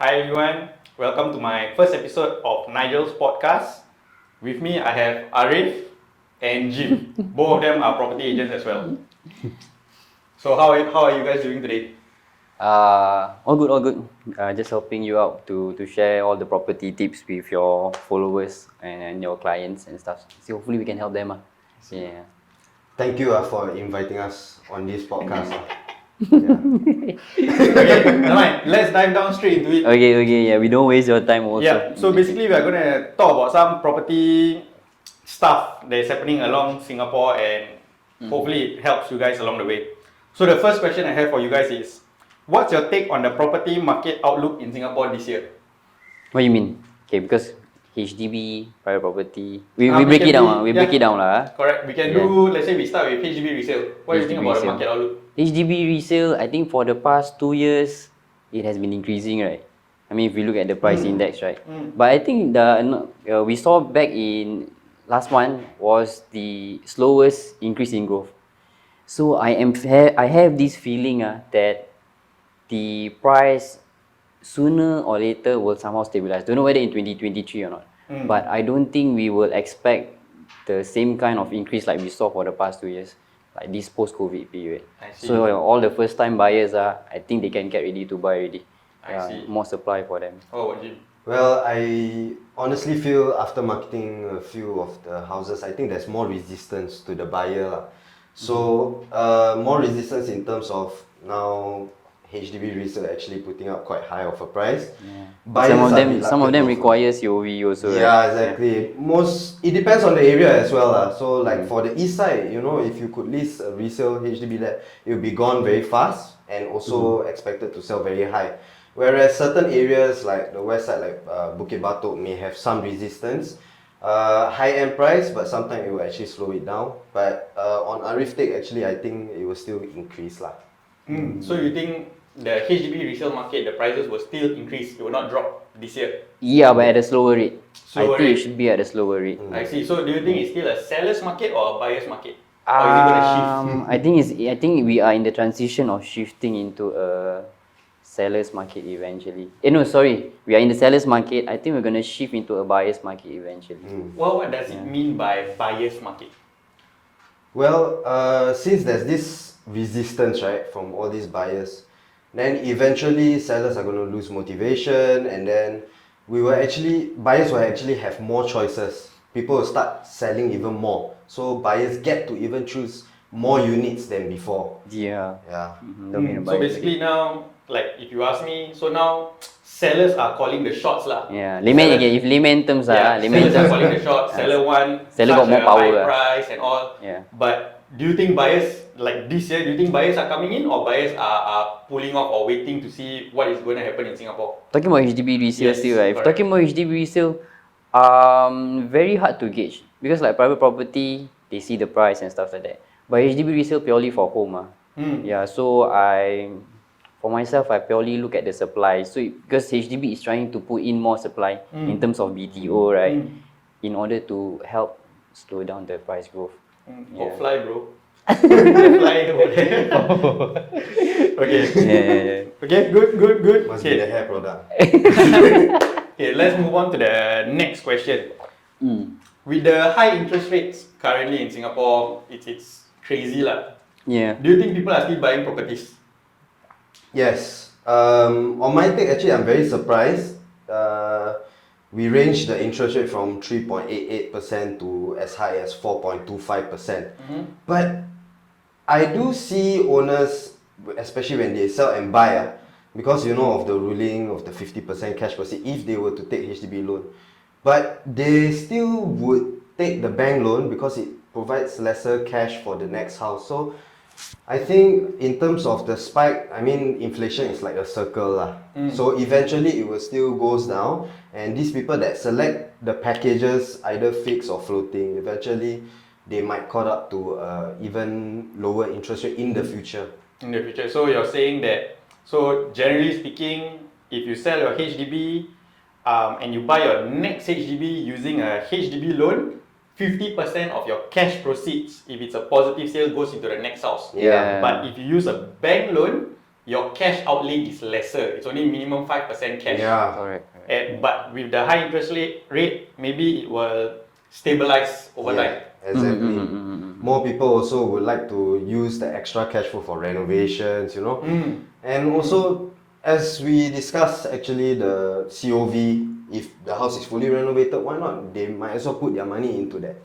Hi everyone, welcome to my first episode of Nigel's podcast. With me I have Arif and Jim. Both of them are property agents as well. So how are you guys doing today? All good, all good. Just helping you out to share all the property tips with your followers and your clients and stuff. So hopefully we can help them. Yeah. Thank you for inviting us on this podcast. Okay, never mind. Let's dive down straight into it. Okay, yeah. We don't waste your time also. Yeah, so basically we are going to talk about some property stuff that is happening along Singapore and hopefully it helps you guys along the way. So the first question I have for you guys is, what's your take on the property market outlook in Singapore this year? What do you mean? Okay, because HDB, private property, we break it down. Break it down lah. Correct. We can do, let's say we start with HDB resale. What do you think about the market outlook? HDB resale, I think for the past 2 years, it has been increasing, right? I mean, if we look at the price index, right? But I think we saw back in last month was the slowest increase in growth. So I have this feeling that the price sooner or later will somehow stabilize. Don't know whether in 2023 or not. But I don't think we will expect the same kind of increase like we saw for the past 2 years, like this post-COVID period. So all the first-time buyers I think they can get ready to buy already. I see. More supply for them. Oh, what Jim? Well, I honestly feel after marketing a few of the houses, I think there's more resistance to the buyer lah. So more resistance in terms of now HDB resale actually putting up quite high of a price. Some of them require COV also. Yeah, right? Exactly. It depends on the area as well lah. So like for the east side, if you could list a resale HDB there, it will be gone very fast and also expected to sell very high. Whereas certain areas like the west side, like Bukit Batok, may have some resistance. High-end price, but sometimes it will actually slow it down. But on Arif take, actually, I think it will still increase lah. So you think the HDB resale market, the prices will still increase, it will not drop this year? Yeah, but at a slower rate. I think rate. it should be at a slower rate. I see. So do you think it's still a seller's market or a buyer's market? Or is it going to shift? I think we are in the transition of shifting into a seller's market eventually. We are in the seller's market. I think we're going to shift into a buyer's market eventually. Well, what does it mean by buyer's market? Well, since there's this resistance, right, from all these buyers, then eventually sellers are going to lose motivation, and then buyers will actually have more choices. People will start selling even more. So buyers get to even choose more units than before. Yeah. So basically now, like if you ask me, so now sellers are calling the shots lah. Yeah, if layman terms sellers are calling the shots. Seller got more power, high price and all. Yeah. But do you think buyers, like this year, do you think buyers are coming in or buyers are pulling off or waiting to see what is going to happen in Singapore? Talking about HDB resale still, right? If talking about HDB resale, very hard to gauge because like private property, they see the price and stuff like that. But HDB resale purely for home. Yeah, so for myself, I purely look at the supply. So because HDB is trying to put in more supply in terms of BTO, right? In order to help slow down the price growth. Fly, bro. Fly over there. Okay. Yeah. Okay, good. Must be the hair product. Okay, let's move on to the next question. With the high interest rates currently in Singapore, it's crazy lah. Yeah. Do you think people are still buying properties? Yes. On my take, actually, I'm very surprised. We ranged the interest rate from 3.88% to as high as 4.25%. But I do see owners, especially when they sell and buy, because of the ruling of the 50% cash proceed if they were to take HDB loan. But they still would take the bank loan because it provides lesser cash for the next house. So I think in terms of the spike, I mean, inflation is like a circle lah. So eventually it will still goes down, and these people that select the packages, either fixed or floating, eventually they might caught up to even lower interest rate in the future. In the future. So you're saying that, so generally speaking, if you sell your HDB and you buy your next HDB using a HDB loan, 50% of your cash proceeds, if it's a positive sale, goes into the next house. Yeah. But if you use a bank loan, your cash outlay is lesser. It's only minimum 5% cash. Yeah. Correct. But with the high interest rate, maybe it will stabilize over time. Exactly. More people also would like to use the extra cash flow for renovations, you know. And also, as we discussed, actually the COV, if the house is fully renovated, why not? They might as well put their money into that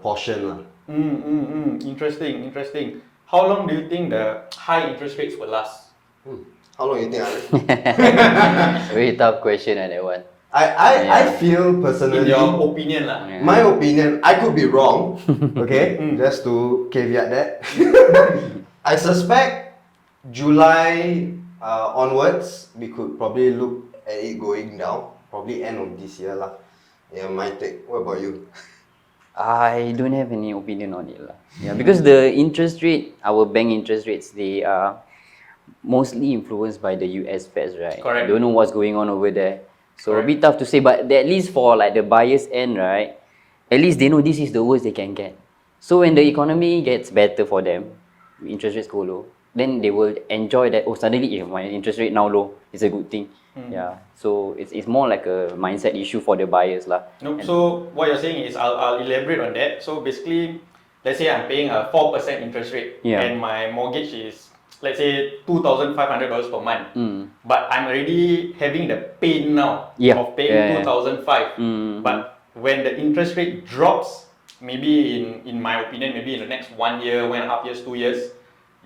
portion lah. Interesting. How long do you think the high interest rates will last? How long you think? Ali? Very tough question that one. I feel personally, In your opinion lah. my opinion, I could be wrong. Okay, just to caveat that, I suspect July onwards we could probably look at it going down. Probably end of this year lah. Yeah, my take. What about you? I don't have any opinion on it lah. Yeah, because the interest rate, our bank interest rates, they are mostly influenced by the US Feds, right? Correct. Don't know what's going on over there. So Correct. a bit tough to say, but at least for like the buyer's end, right? At least they know this is the worst they can get. So when the economy gets better for them, interest rates go low, then they will enjoy that. Oh, suddenly my interest rate now low, it's a good thing. Yeah. So it's more like a mindset issue for the buyers lah. No, so what you're saying is, I'll elaborate on that. So basically, let's say I'm paying a 4% interest rate, Yeah. and my mortgage is, let's say, $2,500 per month. But I'm already having the pain now of paying 2,500. But when the interest rate drops, maybe in my opinion, maybe in the next 1 year, 1.5 years, 2 years,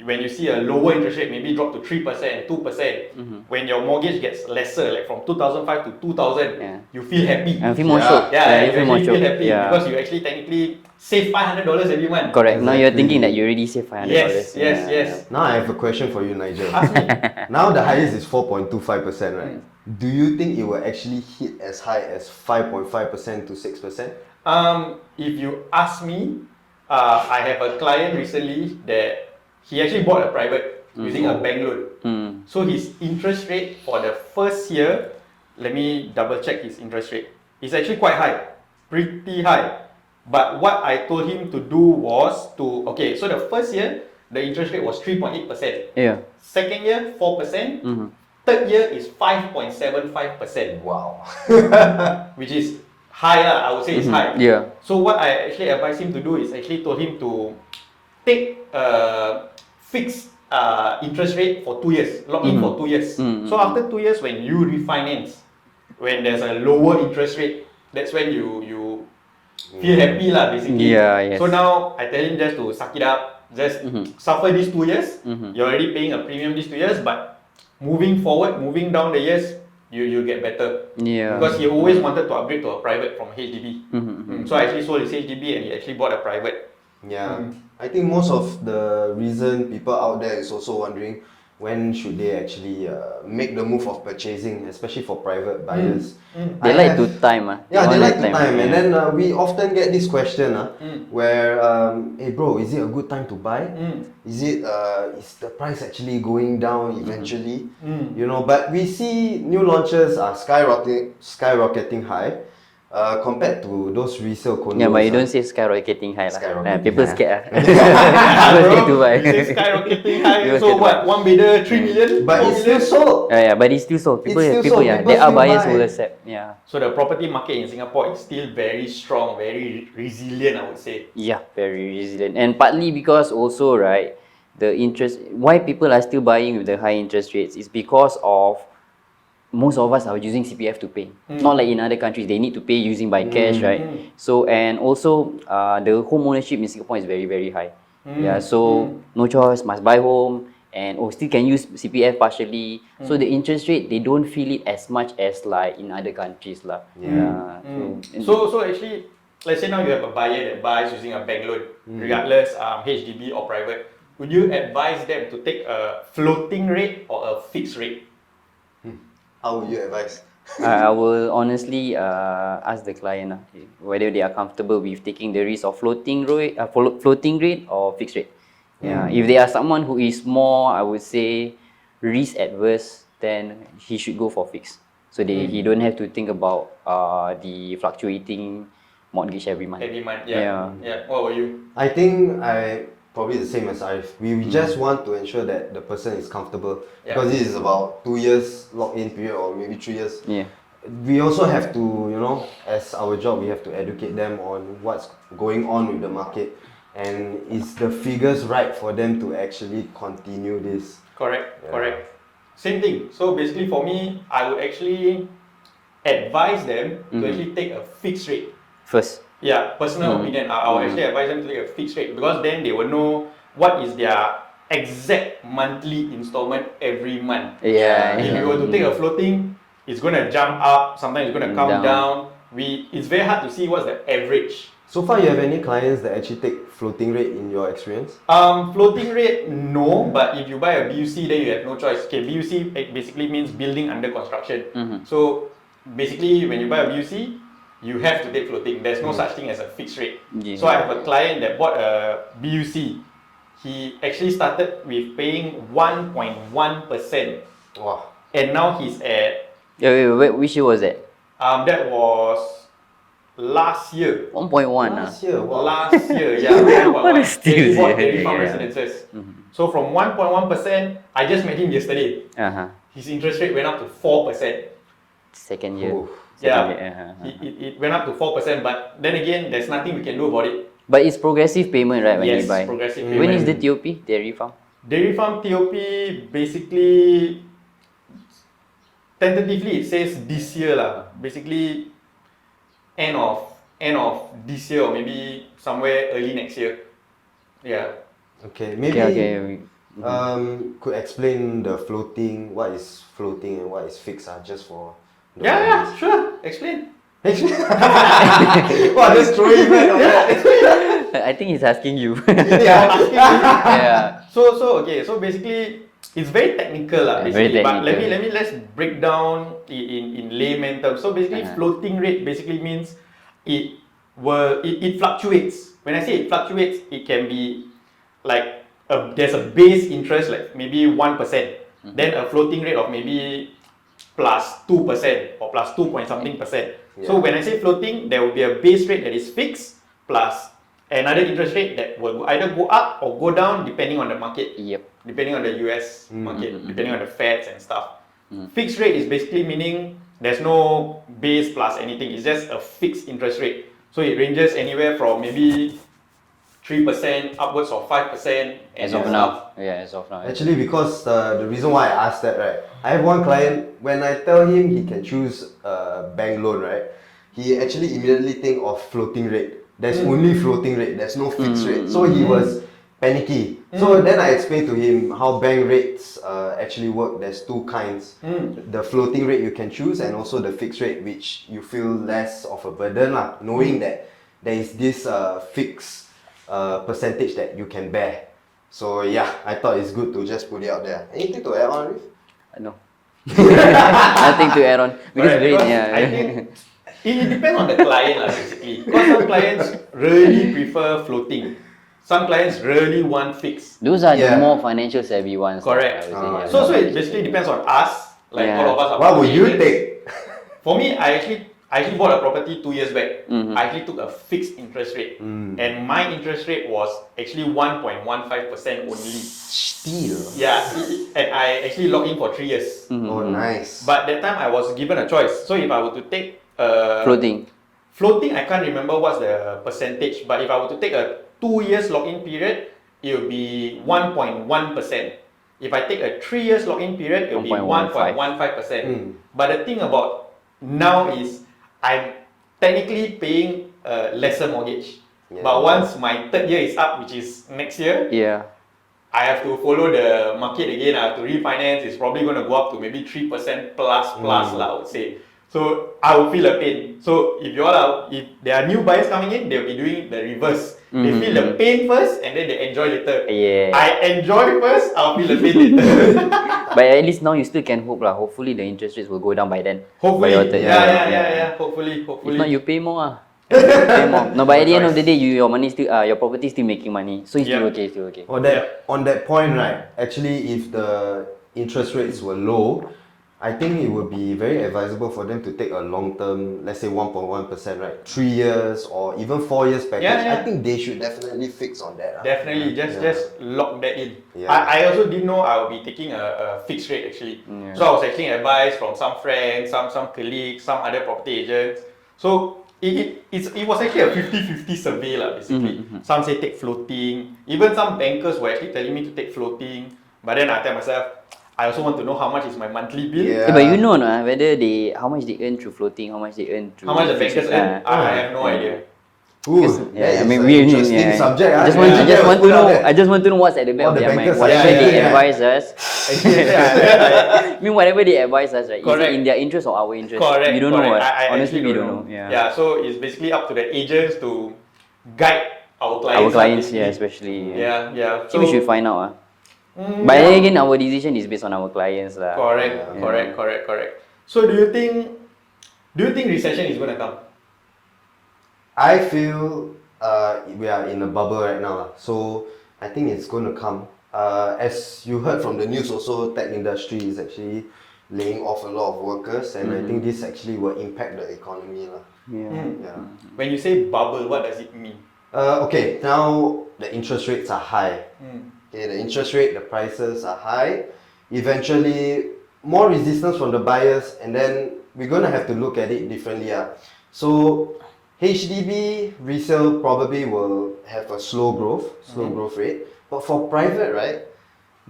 when you see a lower interest rate, maybe drop to 3%, 2%, when your mortgage gets lesser, like from 2,500 to 2,000, you feel happy. I feel more sure. Yeah, you feel more actually sure. feel happy Yeah. because you actually technically save $500 every month. Correct. Now you're Exactly. thinking that you already saved $500. Yes. Now I have a question for you, Nigel. Ask me. Now the highest is 4.25%, right? Do you think it will actually hit as high as 5.5% to 6%? If you ask me, I have a client recently that he actually bought a private using a bank loan. So his interest rate for the first year, let me double check his interest rate. It's actually quite high, pretty high. But what I told him to do was so the first year, the interest rate was 3.8%. Yeah. Second year, 4%. Third year is 5.75%. Wow. Which is high, I would say it's high. Yeah. So what I actually advised him to do is actually told him to take fixed interest rate for 2 years, lock in for 2 years. So after 2 years, when you refinance, when there's a lower interest rate, that's when you feel happy lah, basically. Yeah, yes. So now I tell him just to suck it up, just suffer these 2 years. You're already paying a premium these 2 years, but moving forward, moving down the years, you get better. Yeah. Because he always wanted to upgrade to a private from HDB. So I actually sold his HDB and he actually bought a private. Yeah, I think most of the reason people out there is also wondering when should they actually make the move of purchasing, especially for private buyers. They like to time. Yeah, they want like to time. And yeah. then we often get this question where, hey bro, is it a good time to buy? Is the price actually going down eventually? You know, but we see new launches are skyrocketing high. Compared to those resale condos. Yeah, but you don't say skyrocketing high lah. Skyrocketing People high. scared People scared to buy. You say skyrocketing high. People So scared to what? buy. 1 bidder, 3 million? But 4 it's still million? sold. Yeah, but it's still sold. It's still People, sold. yeah, People there are still buyers buy. who will accept. Yeah. So the property market in Singapore is still very strong, very resilient, I would say. Yeah, very resilient. And partly because also, right, the interest, why people are still buying with the high interest rates is because of most of us are using CPF to pay. Not like in other countries, they need to pay using by cash, right? So, and also the home ownership in Singapore is very, very high. Yeah, so no choice, must buy home, and still can use CPF partially. So the interest rate, they don't feel it as much as like in other countries lah. Yeah. So actually, let's say now you have a buyer that buys using a bank loan, regardless HDB or private. Would you advise them to take a floating rate or a fixed rate? How would you advise? I will honestly ask the client whether they are comfortable with taking the risk of floating rate or fixed rate. Yeah, if they are someone who is more, I would say, risk adverse, then he should go for fixed. So he don't have to think about the fluctuating mortgage every month. Every month, Yeah. yeah. What about you? I think I probably the same as Arif. We just want to ensure that the person is comfortable Yeah. because this is about 2 years lock-in period or maybe 3 years. Yeah. We also have to, you know, as our job, we have to educate them on what's going on with the market and is the figures right for them to actually continue this. Correct, Yeah. correct. Same thing. So basically for me, I would actually advise them to actually take a fixed rate. First. Yeah, personal opinion. I would actually advise them to take a fixed rate because then they will know what is their exact monthly installment every month. Yeah. If you were to take a floating, it's going to jump up, sometimes it's going to come down. It's very hard to see what's the average. So far, you have any clients that actually take floating rate in your experience? Floating rate, no, but if you buy a BUC, then you have no choice. Okay, BUC basically means building under construction. So basically, when you buy a BUC, you have to take floating. There's no such thing as a fixed rate. Yeah. So I have a client that bought a BUC. He actually started with paying 1.1%, Wow. and now he's at Which year was that? that was last year. 1.1. Last year, wow. Last year, yeah. What a steal, He bought yeah, dairy farm yeah. residences. So from 1.1%, I just met him yesterday. His interest rate went up to 4%. Second year. Oh. Yeah, Second year, it went up to 4%, but then again, there's nothing we can do about it. But it's progressive payment, right? When Yes, you buy. progressive When payment. is the TOP? Dairy farm. Dairy farm TOP, basically, tentatively it says this year lah. Basically, end of this year or maybe somewhere early next year. Yeah. Okay, maybe Okay. could explain the floating, what is floating and what is fixed, just for the Yeah, sure. Explain. Wow, just throwing back on that. I think he's asking you. Yeah, I'm asking you. Yeah. So basically it's very technical lah, Yeah, very basically. But technical. let's break down in layman terms. So basically floating rate basically means it fluctuates. When I say it fluctuates, it can be like there's a base interest like maybe 1%, then a floating rate of maybe plus 2% or plus 2 point something percent. So when I say floating, there will be a base rate that is fixed plus another interest rate that will either go up or go down depending on the market. Yep. Depending on the US market, depending on the Feds and stuff. Fixed rate is basically meaning there's no base plus anything. It's just a fixed interest rate. So it ranges anywhere from maybe 3% upwards of 5% As of now. Yeah, as of now. Actually, because the reason why I asked that, right? I have one client, when I tell him he can choose a bank loan, right? He actually immediately think of floating rate. There's only floating rate, there's no fixed rate. So he was panicky. So then I explained to him how bank rates actually work. There's two kinds. The floating rate you can choose and also the fixed rate, which you feel less of a burden lah, knowing that there is this fixed percentage that you can bear. So yeah, I thought it's good to just put it out there. Anything to add on, Arif? No. Nothing to add on. Because Right, because yeah. I think it depends on the client lah, basically. Because some clients really prefer floating. Some clients really want fixed. Those are Yeah. the more financial savvy ones. Correct. I would say, yeah. So it basically depends on us. Like Yeah. all of us are What would property you agents. take? For me, I actually bought a property 2 years back. Mhm. I actually took a fixed interest rate, and my interest rate was actually 1.15% only. Steel. Yeah, and I actually locked in for 3 years. Oh, nice. But that time I was given a choice. So if I were to take Floating. floating, I can't remember what's the percentage. But if I were to take a 2 years lock-in period, it will be 1.1%. If I take a 3 years lock-in period, it will be 1.15%. 1.15%. But the thing about now is I'm technically paying a lesser mortgage. Yeah. But once my third year is up, which is next year, Yeah. I have to follow the market again. I have to refinance. It's probably going to go up to maybe 3% plus lah, I would say. So I will feel a pain. So if there are new buyers coming in, they'll be doing the reverse. They feel the pain first and then they enjoy later. Yeah. I enjoy first, I'll feel the pain later. But at least now you still can hope lah. Hopefully the interest rates will go down by then. Hopefully, By your third year. yeah. Hopefully. If not, you pay more ah. Pay more. No, but at the end of the day, your money still, your property still making money. So it's still okay, still okay. On that point, right? Actually, if the interest rates were low, I think it would be very advisable for them to take a long term, let's say 1.1%, right? 3 years or even 4 years package. Yeah. I think they should definitely fix on that. Definitely, just lock that in. Yeah. I also didn't know I would be taking a fixed rate actually. Yeah. So I was taking advice from some friends, some colleagues, some other property agents. So it was actually a 50-50 survey lah, basically. Some say take floating. Even some bankers were actually telling me to take floating. But then I tell myself, I also want to know how much is my monthly bill. Yeah. But you know whether how much they earn through floating, how much they earn through How much the bankers fixed, earn, I have no idea. Ooh, yeah, that is an we interesting subject. I just want to know. I just want to know what's at the back What of the their mind. bankers Whatever are- they yeah. advise us. I mean, whatever they advise us, right? Is Correct. it in their interest or our interest? Correct. We don't know. correct. What. I Honestly, actually we don't know. Yeah. So it's basically up to the agents to guide our clients. Our clients, basically. especially. Yeah. I think we should find out. But then again, our decision is based on our clients, lah. Correct. So do you think recession is gonna come? I feel we are in a bubble right now, lah. So I think it's going to come. As you heard from the news, also tech industry is actually laying off a lot of workers, and I think this actually will impact the economy, lah. Yeah. When you say bubble, what does it mean? Okay, now the interest rates are high. Okay, the interest rate, the prices are high. Eventually, more resistance from the buyers, and then we're gonna have to look at it differently. So HDB resale probably will have a slow growth rate. But for private, right,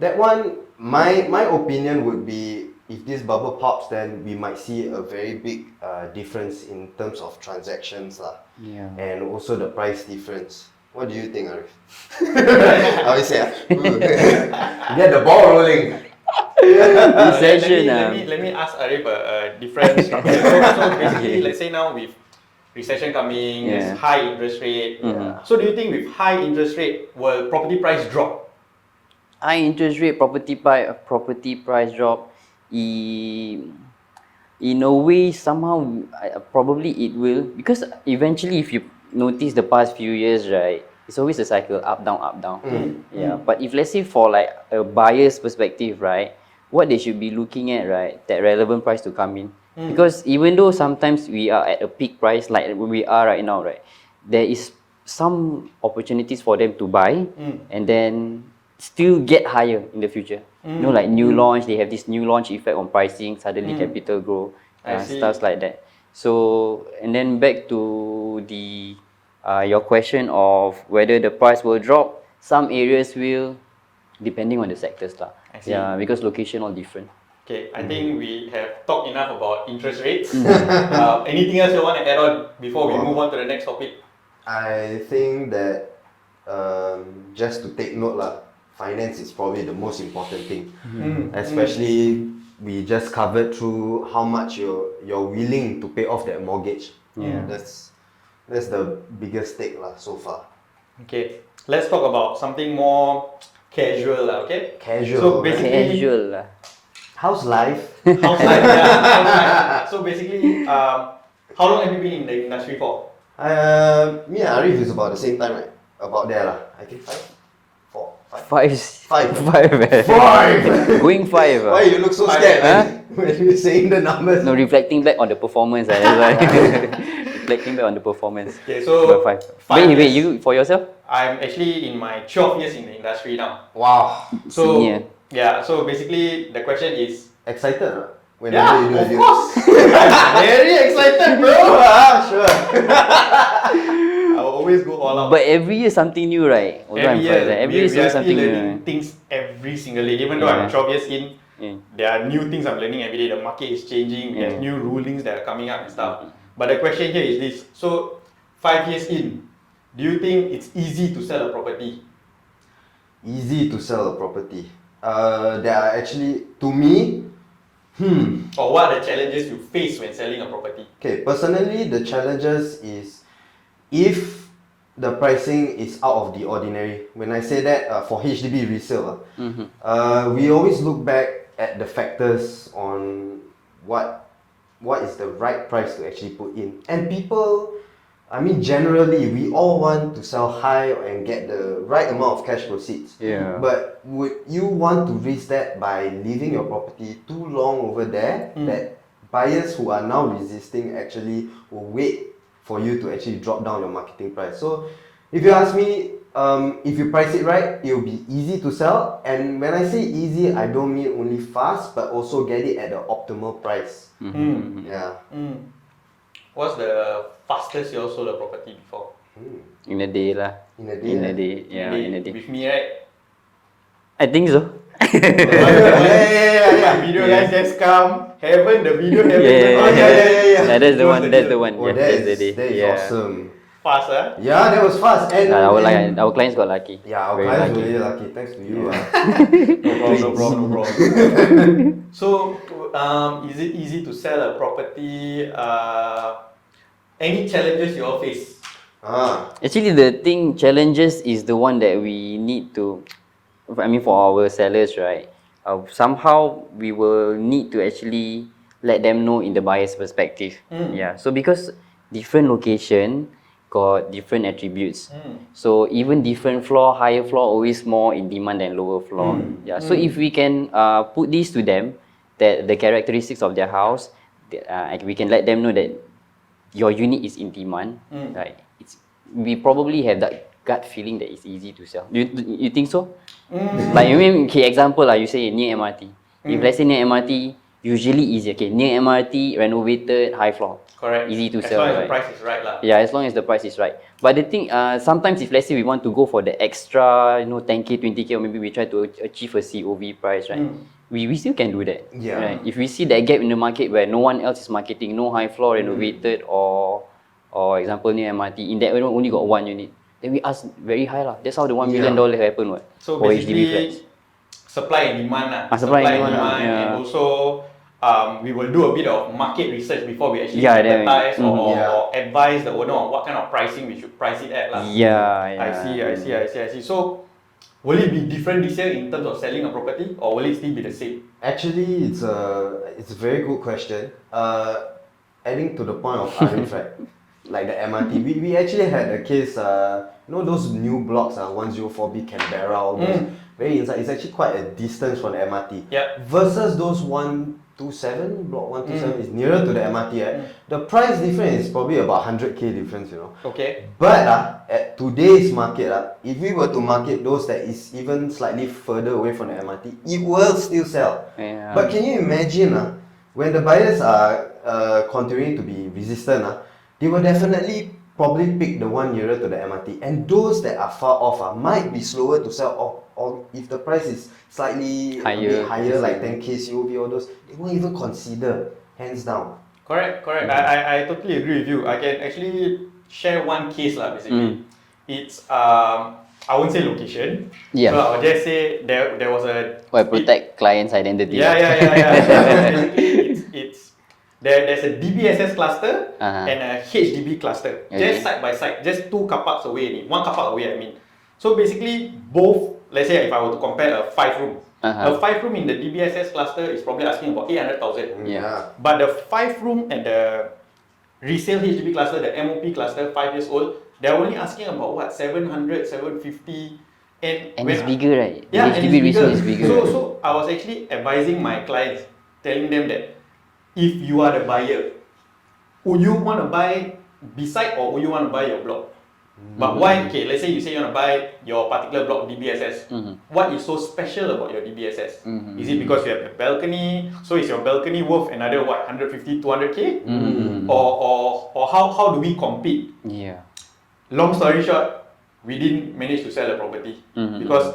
that one, my opinion would be if this bubble pops, then we might see a very big difference in terms of transactions, Yeah. and also the price difference. What do you think, Arif? How you say? Get the ball rolling. Recession. Let me ask Arif a different structure. So basically, let's say now with recession coming, there's high interest rate. So do you think with high interest rate, will property price drop? High interest rate, property price drop. In a way, somehow, probably it will, because eventually, if you notice the past few years, right, it's always a cycle, up down. Yeah. But if let's say for like a buyer's perspective, right, what they should be looking at, right, that relevant price to come in. Because even though sometimes we are at a peak price, like we are right now, right, there is some opportunities for them to buy and then still get higher in the future. You know, like new launch, they have this new launch effect on pricing, suddenly capital grow, stuff like that. So, and then back to the your question of whether the price will drop, some areas will, depending on the sectors lah. Yeah, because location all different. Okay, I think we have talked enough about interest rates. Anything else you want to add on before we move on to the next topic? I think that just to take note, finance is probably the most important thing. Especially we just covered through how much you're willing to pay off that mortgage. That's the biggest take so far. Okay, let's talk about something more casual okay? Casual. So basically, Casual lah. How's life? how's life? How's life? So basically, how long have you been in the industry for? Me and Arif is about the same time, right? About there I think 5? 4? 5? Five. Going 5. Why you look so scared, man? When you're saying the numbers. No, reflecting back on the performance. That's why. Reflecting back on the performance. Okay, so But 5. 5 Wait, years. you for yourself? I'm actually in my 12 years in the industry now. Wow. So Senior. yeah, so basically the question is, Excited, right? yeah, Whenever you do of it. course. I'm very excited, bro. Sure. I will always go all out. But every year something new, right? Although I'm every year, surprised, right? Every we year are still something new. learning Right? things every single day. Even though I'm 12 years in, there are new things I'm learning every day. The market is changing. There's new rulings that are coming up and stuff. But the question here is this: so 5 years in, do you think it's easy to sell a property? Easy to sell a property. There are actually, to me, Or what are the challenges you face when selling a property? okay, personally, the challenges is if the pricing is out of the ordinary. When I say that, for HDB resale, we always look back at the factors on what is the right price to actually put in. And people I mean, generally, we all want to sell high and get the right amount of cash proceeds. Yeah. But would you want to risk that by leaving your property too long over there that buyers who are now resisting actually will wait for you to actually drop down your marketing price? So, if you ask me, if you price it right, it will be easy to sell. And when I say easy, I don't mean only fast, but also get it at the optimal price. Yeah. What's the fastest you all sold a property before? In a day lah. In a day. In a day. Yeah, in a day. With me, right? I think so. Yeah. Video guys just come. Heaven, the video heaven. Yeah, that's the What's one. the That's deal? the one. Oh, Yeah, that that's the day. is Yeah. awesome. Fast, huh? Yeah, that was fast. And, Our clients got lucky. yeah, our Very clients lucky. were really lucky. Thanks to you. No problem. So, is it easy to sell a property? Any challenges you all face? Actually, the thing challenges is the one that we need to. I mean, for our sellers, right? Somehow we will need to actually let them know in the buyer's perspective. Yeah. So because different location got different attributes. So even different floor, higher floor always more in demand than lower floor. Yeah. So if we can put this to them, that the characteristics of their house, we can let them know that your unit is in demand, right? We probably have that gut feeling that it's easy to sell. You think so? Like, I mean, okay, example you say near MRT. If let's say near MRT, usually easy. Okay, near MRT, renovated, high floor. Correct. Easy to as sell, long as right? the price is right, lah. Yeah, as long as the price is right. But the thing, sometimes if let's say we want to go for the extra, 10K, 20K, or maybe we try to achieve a COV price, right? We still can do that. Yeah. Right? If we see that gap in the market where no one else is marketing, no high floor renovated or example near MRT, in that area only got one unit, then we ask very high lah. That's how the $1 million happen, what? So for HDB basically, flats. supply and demand lah. Supply and demand, yeah. And also we will do a bit of market research before we actually Yeah, then advertise Yeah. or advise the owner on what kind of pricing we should price it at lah. Yeah. I see. So will it be different this year in terms of selling a property, or will it still be the same? Actually, it's a very good question. Adding to the point of Arif, right? Like the MRT, we actually had a case, those new blocks, 104B Canberra, all those, very inside. It's actually quite a distance from the MRT. Yeah. Versus those 127, block 127 is nearer to the MRT, right? The price difference is probably about 100K difference, Okay. But at today's market, if we were to market those that is even slightly further away from the MRT, it will still sell. Yeah. But can you imagine when the buyers are continuing to be resistant, they will definitely probably pick the one nearer to the MRT, and those that are far off might be slower to sell, or if the price is slightly a bit higher, like 10K COV or those, they won't even consider, hands down. Correct. I totally agree with you. I can actually share one case lah. Basically, it's I won't say location. Yeah. So I'll just say there was a. Protect client's identity. Yeah. Basically, it's there's a DBSS cluster and a HDB cluster, just side by side, just two car parks away, one car park away. I mean, so basically both. Let's say if I were to compare a 5-room, a 5-room in the DBSS cluster is probably asking about 800,000. Yeah. But the 5-room and the resale HDB cluster, the MOP cluster, 5 years old, they're only asking about what 700, 750, and it's bigger, right? Yeah, the and HDB it's resale is bigger. So I was actually advising my clients, telling them that if you are the buyer, would you want to buy beside or would you want to buy your block? But why? Okay, let's say you say you want to buy your particular block DBSS. What is so special about your DBSS? Is it because you have a balcony? So is your balcony worth another 150, 200K? Or how do we compete? Yeah. Long story short, we didn't manage to sell the property because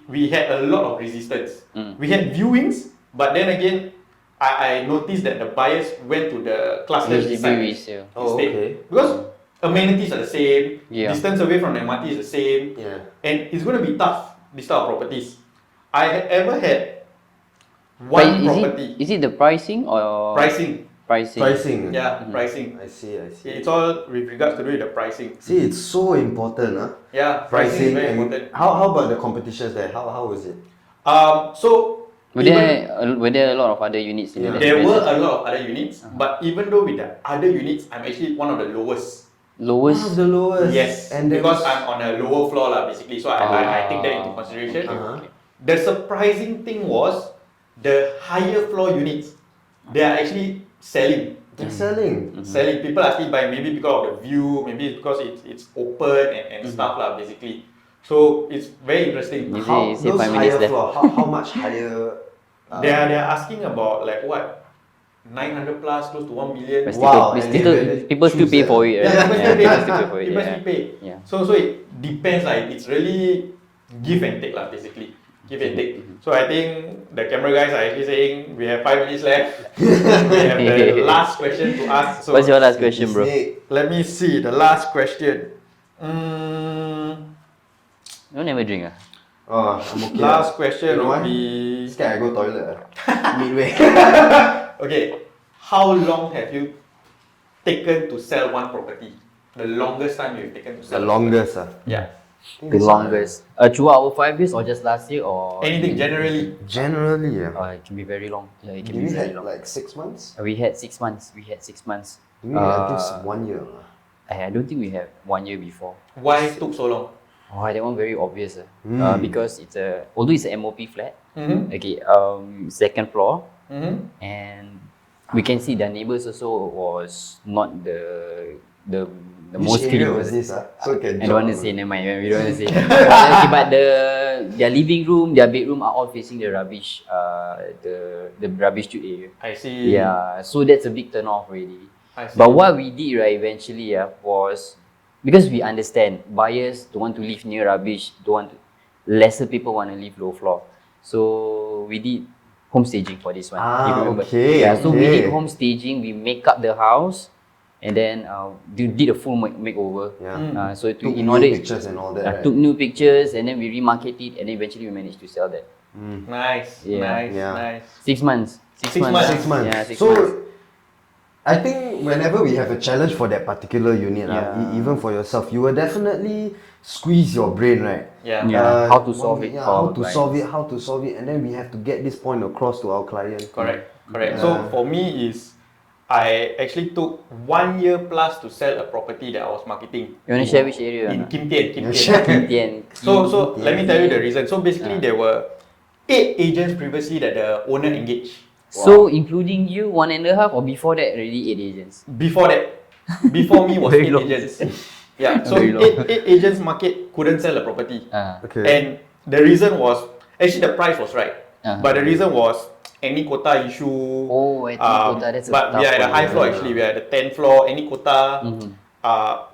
we had a lot of resistance. We had viewings, but then again, I noticed that the buyers went to the cluster HDB resale. instead. Because amenities are the same, distance away from the MRT is the same, and it's going to be tough, this type of properties. I had ever had one property. Is it the pricing or Pricing. Pricing. Yeah, pricing. I see. It's all with regards to do with the pricing. See, it's so important, Yeah, pricing is very and important. how about the competitions there? How is it? So were there a lot of other units in the there were a lot of other units, but even though with the other units, I'm actually one of the lowest One of Lowest. the lowest. Yes, And there because was- I'm on a lower floor lah, basically. So I take that into consideration. Uh-huh. The surprising thing was the higher floor units, they are actually selling. They're selling. Selling. People are still buying, maybe because of the view, maybe because it's open and stuff lah, basically. So it's very interesting. You How say those 5 minutes higher left. floor? How much higher? They are asking about like what, 900 plus, close to 1 million. But Wow, still, and still, they really people still choose pay that. for it, right? Yeah, people still pay. People still pay for it. People Yeah. still pay. Yeah. So it depends lah. It's really give and take lah, basically. Give and take. So I think the camera guys are actually saying we have 5 minutes left. We have the last question to ask. So What's your last question, bro? Snake. let me see the last question. You never drink, ah? Oh, I'm okay. Last question You know would why? be Scared I go toilet. Midway. okay. How long have you taken to sell one property? The longest time you've taken to The sell. longest. Yeah. The longest. Throughout our 5 years or just last year or? Anything generally. Generally, yeah. It can be very long. Yeah, it can We be very had long. like 6 months. We had 6 months. We had 6 months. We had at least 1 year. I don't think we have 1 year before. Why it took so long? Oh, that one very obvious. Because it's although it's a MOP flat, okay, second floor, and we can see the neighbors also was not the most Which area clean. was this? So can I don't want to say, never mind, we don't want to say. but their living room, their bedroom are all facing the rubbish, the rubbish chute area. I see. Yeah, so that's a big turn off already. I see. But what we did right eventually was because we understand buyers don't want to live near rubbish, lesser people want to live low floor. So we did home staging for this one. if you remember. Okay, Yeah, so we okay. did home staging, we make up the house and then did a full makeover. Yeah. So Took in new order pictures and all that. Right? took new pictures and then we remarket it and then eventually we managed to sell that. Nice. Yeah. Nice. Yeah. Nice. 6 months. 6 months. 6 months. Yeah, 6 so months. I think whenever we have a challenge for that particular unit, Yeah. even for yourself, you will definitely squeeze your brain, right? Yeah. Yeah. How to solve it for how our to clients. how to solve it, and then we have to get this point across to our client. Correct. Correct. Yeah. So for me is I actually took 1 year plus to sell a property that I was marketing. You want to share which area? In or not? Kim Tian. Kim Yeah, Tian. sure. Kim Tian. So let me tell you the reason. So basically there were 8 agents previously that the owner engaged. So including you, 1.5 or before that already 8 agents? Before that, before me was Very 8 long. agents. Yeah, so Very long. eight agents market couldn't sell a property. Okay. And the reason was, actually the price was right. Uh-huh. But the reason was any quota issue. Oh, I think quota, that's a But we are tough at the one. high floor actually, we are at the 10th floor, any quota.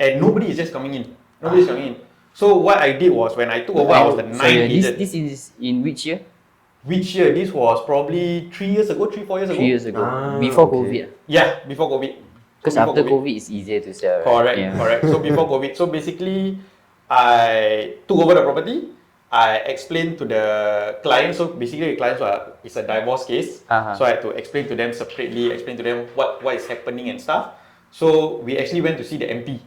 And nobody is just coming in. Nobody's coming in. So what I did was, when I took over, I was the 9th agent. This is in which year? Which year? This was probably 3 years ago, 3-4 years ago. 3 years ago. Ah, Before okay. COVID. Yeah, before COVID. Because Before after COVID, it's easier to sell. Right? Correct, Yeah. correct. So before COVID, so basically, I took over the property. I explained to the client. So basically, the clients it's a divorce case. Uh-huh. So I had to explain to them separately, explain to them what is happening and stuff. So we actually went to see the MP.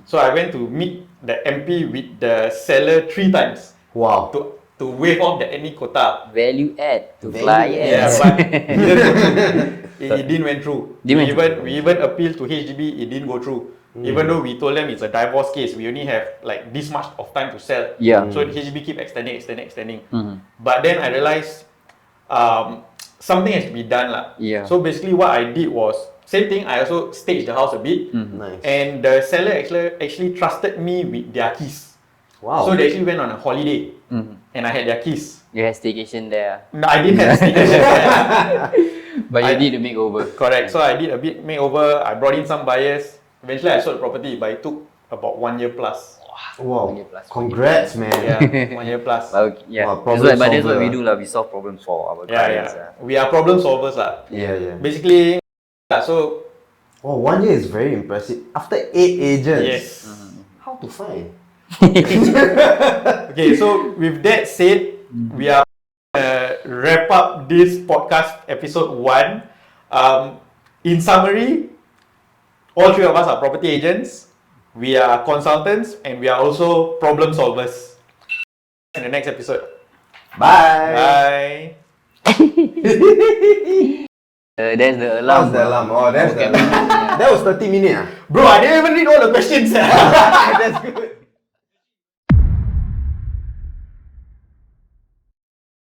So I went to meet the MP with the seller 3 times Wow. to waive off the any quota. Value add to Value clients. Yeah, but it didn't go through. It didn't went through. Didn't went We even appealed to HDB, it didn't go through. Even though we told them it's a divorce case, we only have like this much of time to sell. Yeah. So HDB keep extending. But then I realized something has to be done lah. Yeah. So basically what I did was, same thing, I also staged the house a bit. Nice. And the seller actually trusted me with their keys. Wow. So they actually went on a holiday and I had their keys. You had staycation there. No, I didn't have staycation there. But you did a makeover. Correct. So I did a bit makeover. I brought in some buyers. Eventually, I sold the property, but it took about 1 year plus. Wow. 1 year plus. Congrats, man. Yeah, 1 year plus. But yeah. Wow, But that's what we problem do lah. We solve problems for our Yeah, clients. yeah. We are problem solvers lah. Yeah. Basically, so Oh, 1 year is very impressive. After 8 agents. yes. How to find? Okay, so with that said, we are wrap up this podcast episode 1. In summary, all 3 of us are property agents. We are consultants and we are also problem solvers. In the next episode. Bye. Bye. There's the alarm. How's the alarm? Oh, that's the alarm. That was 30 minutes. Bro, I didn't even read all the questions. That's good.